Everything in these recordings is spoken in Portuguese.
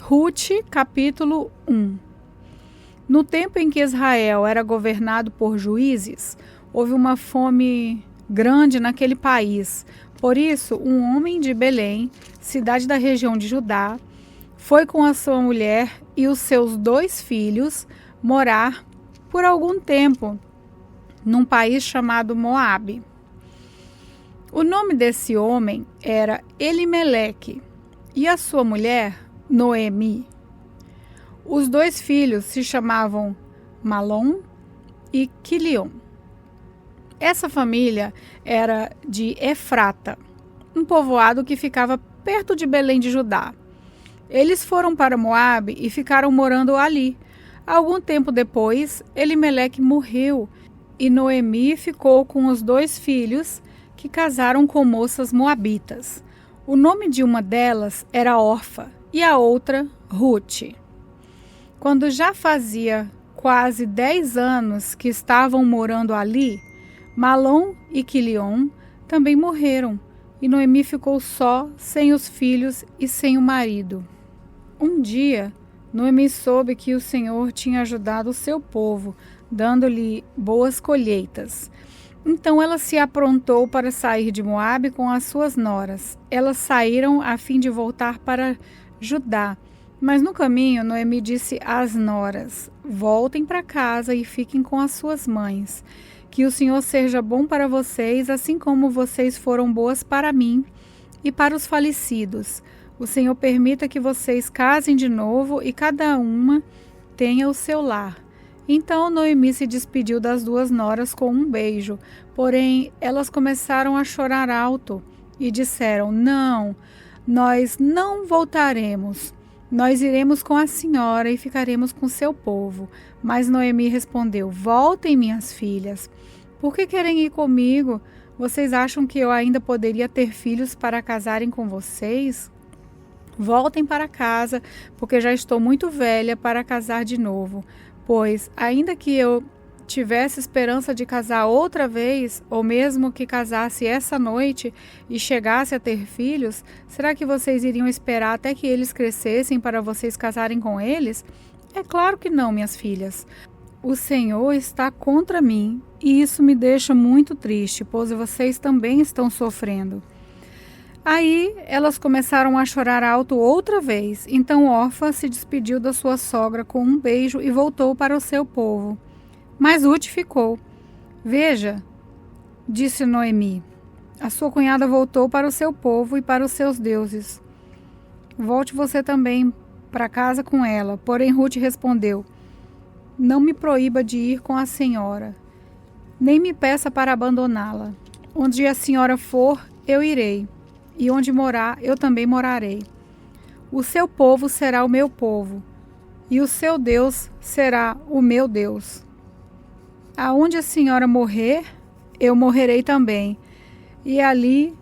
Ruth, capítulo 1. No tempo em que Israel era governado por juízes, houve uma fome grande naquele país. Por isso, um homem de Belém, cidade da região de Judá, foi com a sua mulher e os seus 2 filhos morar por algum tempo num país chamado Moabe. O nome desse homem era Elimeleque e a sua mulher Noemi. Os 2 filhos se chamavam Malom e Quilion. Essa família era de Efrata, um povoado que ficava perto de Belém de Judá. Eles foram para Moabe e ficaram morando ali. Algum tempo depois, Elimeleque morreu e Noemi ficou com os 2 filhos que casaram com moças moabitas. O nome de uma delas era Orfa e a outra Ruth. Quando já fazia quase 10 anos que estavam morando ali, Malom e Quilion também morreram, e Noemi ficou só, sem os filhos e sem o marido. Um dia, Noemi soube que o Senhor tinha ajudado o seu povo, dando-lhe boas colheitas. Então ela se aprontou para sair de Moabe com as suas noras. Elas saíram a fim de voltar para Judá. Mas no caminho, Noemi disse às noras: voltem para casa e fiquem com as suas mães. Que o Senhor seja bom para vocês, assim como vocês foram boas para mim e para os falecidos. O Senhor permita que vocês casem de novo e cada uma tenha o seu lar. Então Noemi se despediu das 2 noras com um beijo, porém elas começaram a chorar alto e disseram: não, nós não voltaremos. Nós iremos com a senhora e ficaremos com seu povo. Mas Noemi respondeu: voltem, minhas filhas. Por que querem ir comigo? Vocês acham que eu ainda poderia ter filhos para casarem com vocês? Voltem para casa, porque já estou muito velha para casar de novo. Pois, ainda que eu tivesse esperança de casar outra vez, ou mesmo que casasse essa noite e chegasse a ter filhos, será que vocês iriam esperar até que eles crescessem para vocês casarem com eles? É claro que não, minhas filhas. O Senhor está contra mim e isso me deixa muito triste, pois vocês também estão sofrendo. Aí elas começaram a chorar alto outra vez. Então Orfa se despediu da sua sogra com um beijo e voltou para o seu povo. Mas Ruth ficou. Veja, disse Noemi, a sua cunhada voltou para o seu povo e para os seus deuses. Volte você também para casa com ela. Porém Ruth respondeu: não me proíba de ir com a senhora, nem me peça para abandoná-la. Onde a senhora for, eu irei. E onde morar, eu também morarei. O seu povo será o meu povo, e o seu Deus será o meu Deus. Aonde a senhora morrer, eu morrerei também, e ali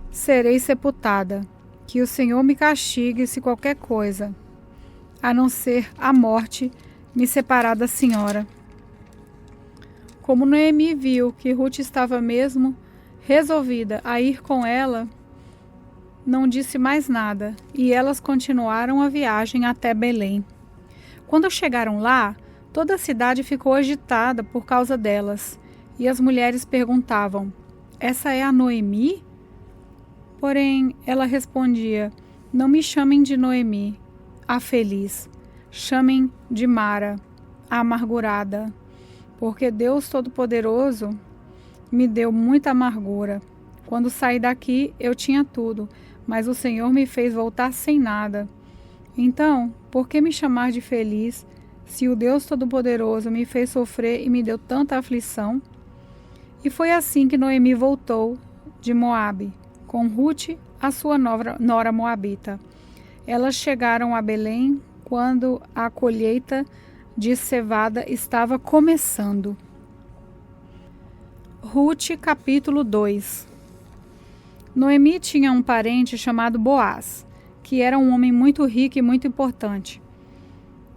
serei sepultada. Que o Senhor me castigue se qualquer coisa, a não ser a morte, me separar da senhora. Como Noemi viu que Ruth estava mesmo resolvida a ir com ela, não disse mais nada, e elas continuaram a viagem até Belém. Quando chegaram lá, toda a cidade ficou agitada por causa delas, e as mulheres perguntavam: essa é a Noemi? Porém, ela respondia: não me chamem de Noemi, a feliz. Chamem de Mara, a amargurada, porque Deus Todo-Poderoso me deu muita amargura. Quando saí daqui, eu tinha tudo, mas o Senhor me fez voltar sem nada. Então, por que me chamar de feliz, se o Deus Todo-Poderoso me fez sofrer e me deu tanta aflição? E foi assim que Noemi voltou de Moabe, com Ruth, a sua nora moabita. Elas chegaram a Belém quando a colheita de cevada estava começando. Ruth, capítulo 2. Noemi tinha um parente chamado Boaz, que era um homem muito rico e muito importante.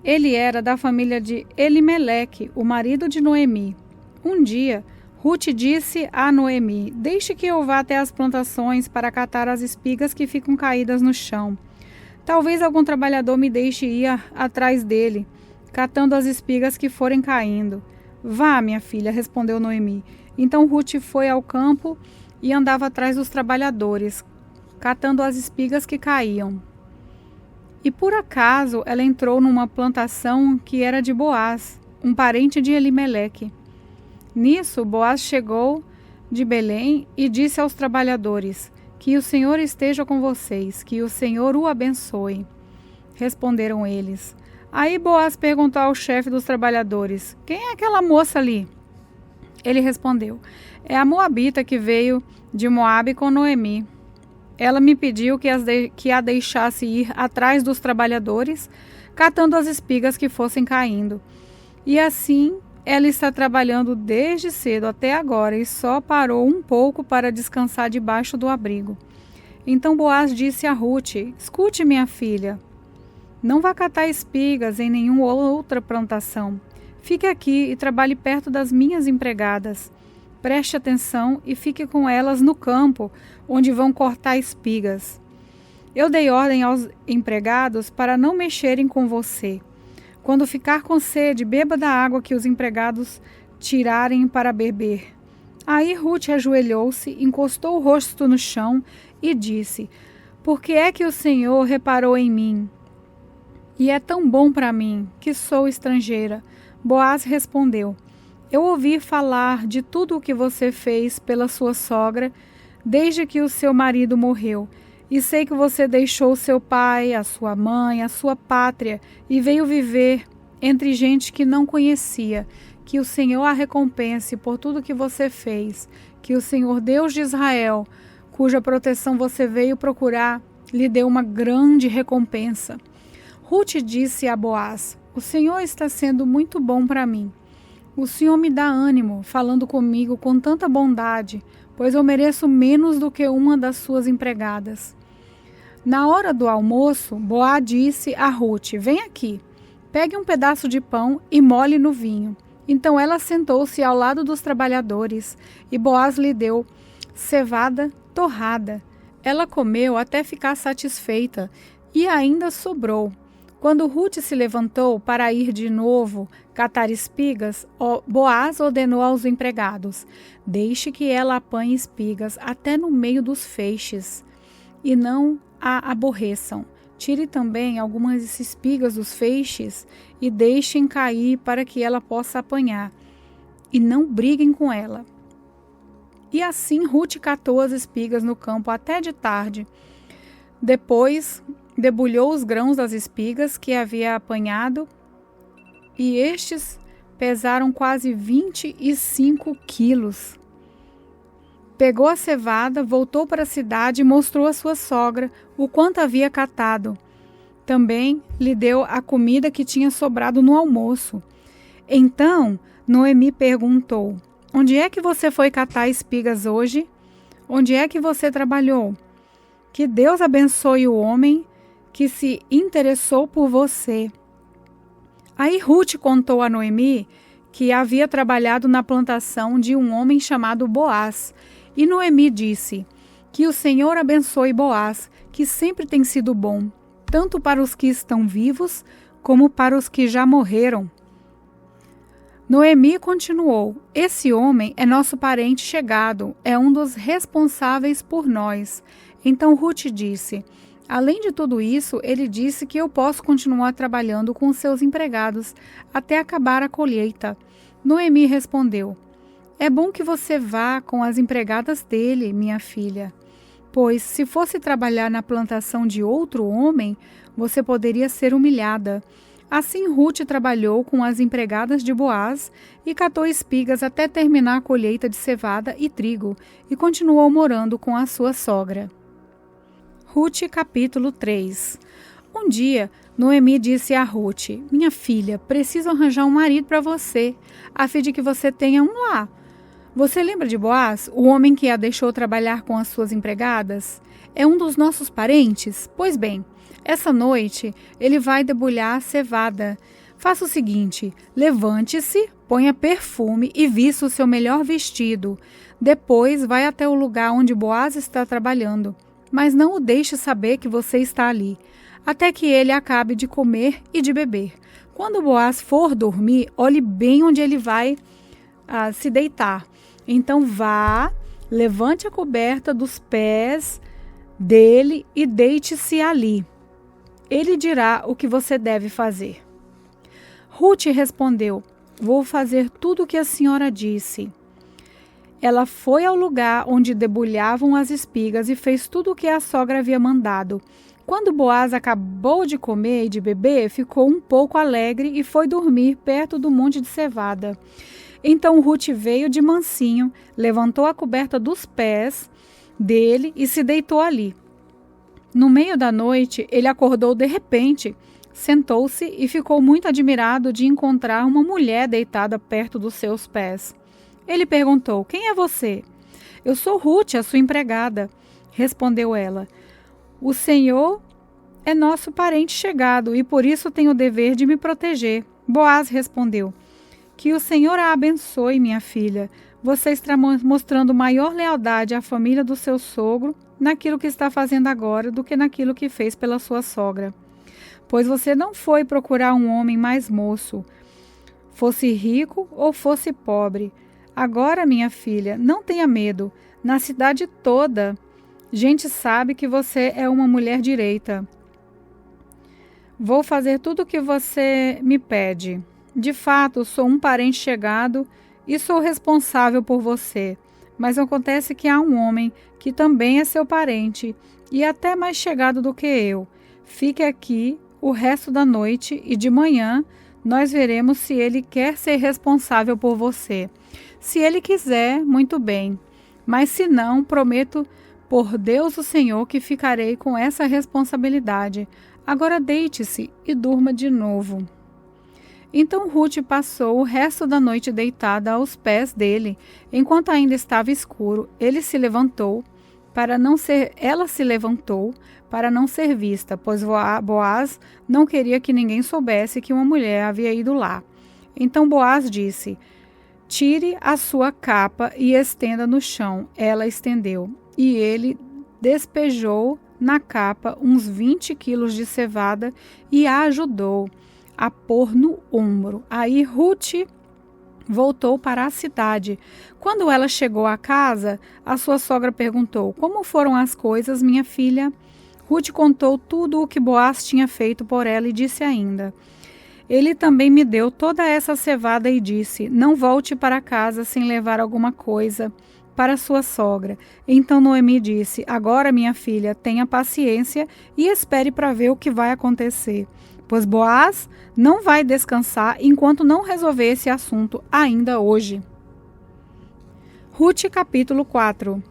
Ele era da família de Elimeleque, o marido de Noemi. Um dia, Ruth disse a Noemi: deixe que eu vá até as plantações para catar as espigas que ficam caídas no chão. Talvez algum trabalhador me deixe ir atrás dele, catando as espigas que forem caindo. Vá, minha filha, respondeu Noemi. Então Ruth foi ao campo e andava atrás dos trabalhadores, catando as espigas que caíam. E por acaso ela entrou numa plantação que era de Boaz, um parente de Elimeleque. Nisso, Boaz chegou de Belém e disse aos trabalhadores: que o Senhor esteja com vocês, que o Senhor o abençoe. Responderam eles. Aí Boaz perguntou ao chefe dos trabalhadores: quem é aquela moça ali? Ele respondeu: é a moabita que veio de Moabe com Noemi. Ela me pediu que a deixasse ir atrás dos trabalhadores, catando as espigas que fossem caindo. E assim ela está trabalhando desde cedo até agora e só parou um pouco para descansar debaixo do abrigo. Então Boaz disse a Ruth: escute, minha filha, não vá catar espigas em nenhuma outra plantação. Fique aqui e trabalhe perto das minhas empregadas. Preste atenção e fique com elas no campo, onde vão cortar espigas. Eu dei ordem aos empregados para não mexerem com você. Quando ficar com sede, beba da água que os empregados tirarem para beber. Aí Ruth ajoelhou-se, encostou o rosto no chão e disse: por que é que o Senhor reparou em mim? E é tão bom para mim, que sou estrangeira. Boaz respondeu: eu ouvi falar de tudo o que você fez pela sua sogra desde que o seu marido morreu. E sei que você deixou seu pai, a sua mãe, a sua pátria e veio viver entre gente que não conhecia. Que o Senhor a recompense por tudo que você fez. Que o Senhor Deus de Israel, cuja proteção você veio procurar, lhe dê uma grande recompensa. Ruth disse a Boaz: o Senhor está sendo muito bom para mim. O Senhor me dá ânimo, falando comigo com tanta bondade, pois eu mereço menos do que uma das suas empregadas. Na hora do almoço, Boaz disse a Ruth: vem aqui, pegue um pedaço de pão e molhe no vinho. Então ela sentou-se ao lado dos trabalhadores, e Boaz lhe deu cevada torrada. Ela comeu até ficar satisfeita, e ainda sobrou. Quando Ruth se levantou para ir de novo catar espigas, Boaz ordenou aos empregados: deixe que ela apanhe espigas até no meio dos feixes, e não a aborreçam. Tire também algumas espigas dos feixes e deixem cair para que ela possa apanhar, e não briguem com ela. E assim Ruth catou as espigas no campo até de tarde. Depois debulhou os grãos das espigas que havia apanhado, e estes pesaram quase 25 quilos. Pegou a cevada, voltou para a cidade e mostrou à sua sogra o quanto havia catado. Também lhe deu a comida que tinha sobrado no almoço. Então Noemi perguntou: onde é que você foi catar espigas hoje? Onde é que você trabalhou? Que Deus abençoe o homem que se interessou por você. Aí Ruth contou a Noemi que havia trabalhado na plantação de um homem chamado Boaz. E Noemi disse: que o Senhor abençoe Boaz, que sempre tem sido bom, tanto para os que estão vivos, como para os que já morreram. Noemi continuou: esse homem é nosso parente chegado, é um dos responsáveis por nós. Então Ruth disse: além de tudo isso, ele disse que eu posso continuar trabalhando com seus empregados até acabar a colheita. Noemi respondeu: é bom que você vá com as empregadas dele, minha filha, pois se fosse trabalhar na plantação de outro homem, você poderia ser humilhada. Assim Ruth trabalhou com as empregadas de Boaz e catou espigas até terminar a colheita de cevada e trigo, e continuou morando com a sua sogra. Ruth, capítulo 3. Um dia, Noemi disse a Ruth: minha filha, preciso arranjar um marido para você, a fim de que você tenha um lar. Você lembra de Boaz, o homem que a deixou trabalhar com as suas empregadas? É um dos nossos parentes? Pois bem, essa noite ele vai debulhar a cevada. Faça o seguinte: levante-se, ponha perfume e vista o seu melhor vestido. Depois vai até o lugar onde Boaz está trabalhando, mas não o deixe saber que você está ali. até que ele acabe de comer e de beber. Quando Boaz for dormir, olhe bem onde ele vai se deitar. Então vá, levante a coberta dos pés dele e deite-se ali. Ele dirá o que você deve fazer. Ruth respondeu: vou fazer tudo o que a senhora disse. Ela foi ao lugar onde debulhavam as espigas e fez tudo o que a sogra havia mandado. Quando Boaz acabou de comer e de beber, ficou um pouco alegre e foi dormir perto do monte de cevada. Então Ruth veio de mansinho, levantou a coberta dos pés dele e se deitou ali. No meio da noite, ele acordou de repente, sentou-se e ficou muito admirado de encontrar uma mulher deitada perto dos seus pés. Ele perguntou: quem é você? Eu sou Ruth, a sua empregada, respondeu ela. O Senhor é nosso parente chegado e por isso tem o dever de me proteger. Boaz respondeu: que o Senhor a abençoe, minha filha. Você está mostrando maior lealdade à família do seu sogro naquilo que está fazendo agora do que naquilo que fez pela sua sogra. Pois você não foi procurar um homem mais moço, fosse rico ou fosse pobre. Agora, minha filha, não tenha medo. Na cidade toda, gente sabe que você é uma mulher direita. Vou fazer tudo o que você me pede. De fato, sou um parente chegado e sou responsável por você. Mas acontece que há um homem que também é seu parente e até mais chegado do que eu. Fique aqui o resto da noite e de manhã nós veremos se ele quer ser responsável por você. Se ele quiser, muito bem. Mas se não, prometo por Deus o Senhor que ficarei com essa responsabilidade. Agora deite-se e durma de novo. Então Ruth passou o resto da noite deitada aos pés dele. Enquanto ainda estava escuro, ela se levantou para não ser vista, pois Boaz não queria que ninguém soubesse que uma mulher havia ido lá. Então Boaz disse: tire a sua capa e estenda no chão. Ela estendeu, e ele despejou na capa uns 20 quilos de cevada e a ajudou a pôr no ombro. Aí Ruth voltou para a cidade. Quando ela chegou à casa, a sua sogra perguntou: como foram as coisas, minha filha? Ruth contou tudo o que Boaz tinha feito por ela e disse ainda: ele também me deu toda essa cevada e disse: não volte para casa sem levar alguma coisa para sua sogra. Então Noemi disse: agora, minha filha, tenha paciência e espere para ver o que vai acontecer, pois Boaz não vai descansar enquanto não resolver esse assunto ainda hoje. Ruth capítulo 4.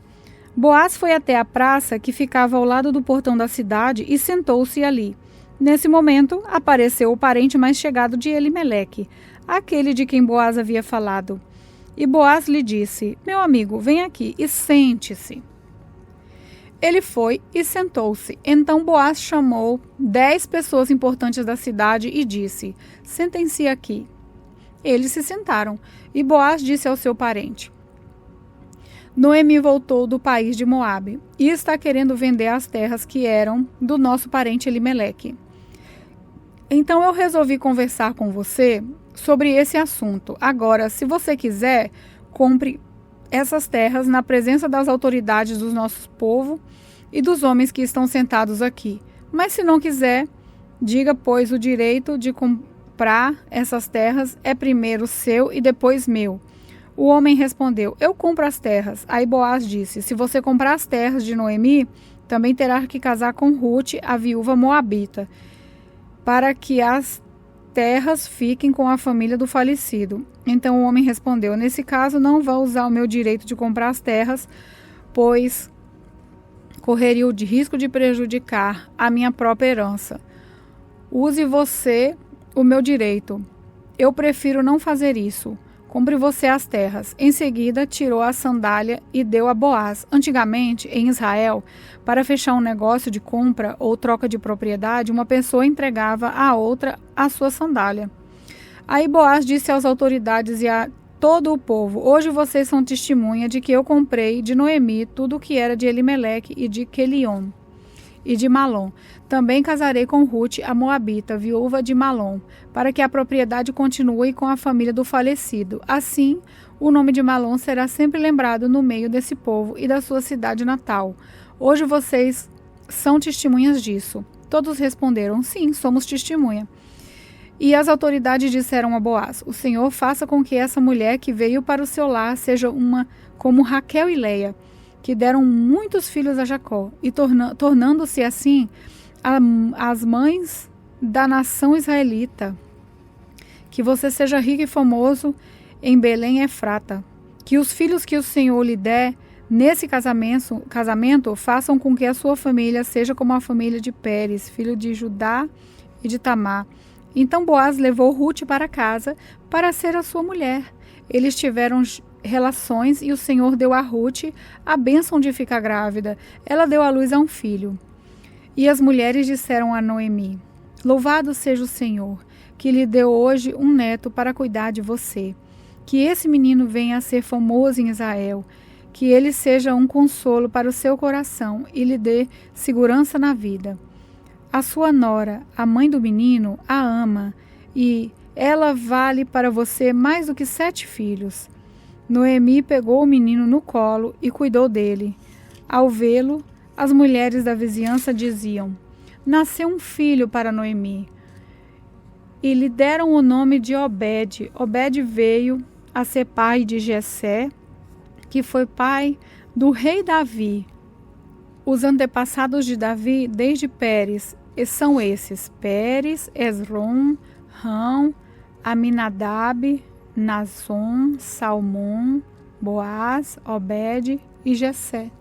Boaz foi até a praça que ficava ao lado do portão da cidade e sentou-se ali. Nesse momento, apareceu o parente mais chegado de Elimeleque, aquele de quem Boaz havia falado. E Boaz lhe disse: meu amigo, vem aqui e sente-se. Ele foi e sentou-se. Então Boaz chamou 10 pessoas importantes da cidade e disse: sentem-se aqui. Eles se sentaram, e Boaz disse ao seu parente: Noemi voltou do país de Moabe e está querendo vender as terras que eram do nosso parente Elimeleque. Então eu resolvi conversar com você sobre esse assunto. Agora, se você quiser, compre essas terras na presença das autoridades do nosso povo e dos homens que estão sentados aqui. Mas se não quiser, diga, pois o direito de comprar essas terras é primeiro seu e depois meu. O homem respondeu: eu compro as terras. Aí Boaz disse: se você comprar as terras de Noemi, também terá que casar com Ruth, a viúva moabita, para que as terras fiquem com a família do falecido. Então o homem respondeu: nesse caso não vou usar o meu direito de comprar as terras, pois correria o risco de prejudicar a minha própria herança. Use você o meu direito. Eu prefiro não fazer isso. Compre você as terras. Em seguida, tirou a sandália e deu a Boaz. Antigamente, em Israel, para fechar um negócio de compra ou troca de propriedade, uma pessoa entregava à outra a sua sandália. Aí Boaz disse às autoridades e a todo o povo: hoje vocês são testemunha de que eu comprei de Noemi tudo o que era de Elimeleque e de Quelion. e de Malom. Também casarei com Rute, a moabita, viúva de Malom, para que a propriedade continue com a família do falecido. Assim, o nome de Malom será sempre lembrado no meio desse povo e da sua cidade natal. Hoje vocês são testemunhas disso. Todos responderam, sim, somos testemunha. E as autoridades disseram a Boaz, o Senhor faça com que essa mulher que veio para o seu lar seja uma como Raquel e Leia, que deram muitos filhos a Jacó, e tornando-se assim as mães da nação israelita. Que você seja rico e famoso em Belém Efrata. Que os filhos que o Senhor lhe der nesse casamento façam com que a sua família seja como a família de Pérez, filho de Judá e de Tamar. Então Boaz levou Rute para casa para ser a sua mulher. Eles tiveram relações e o Senhor deu a Rute a bênção de ficar grávida. Ela deu à luz a um filho. E as mulheres disseram a Noemi, louvado seja o Senhor, que lhe deu hoje um neto para cuidar de você. Que esse menino venha a ser famoso em Israel, que ele seja um consolo para o seu coração e lhe dê segurança na vida. A sua nora, a mãe do menino, a ama, e ela vale para você mais do que 7 filhos. Noemi pegou o menino no colo e cuidou dele. Ao vê-lo, as mulheres da vizinhança diziam, nasceu um filho para Noemi. E lhe deram o nome de Obed. Obed veio a ser pai de Jessé, que foi pai do rei Davi. Os antepassados de Davi desde Pérez são esses: Pérez, Esrom, Rão, Aminadab, Naasson, Salmão, Boaz, Obed e Jessé.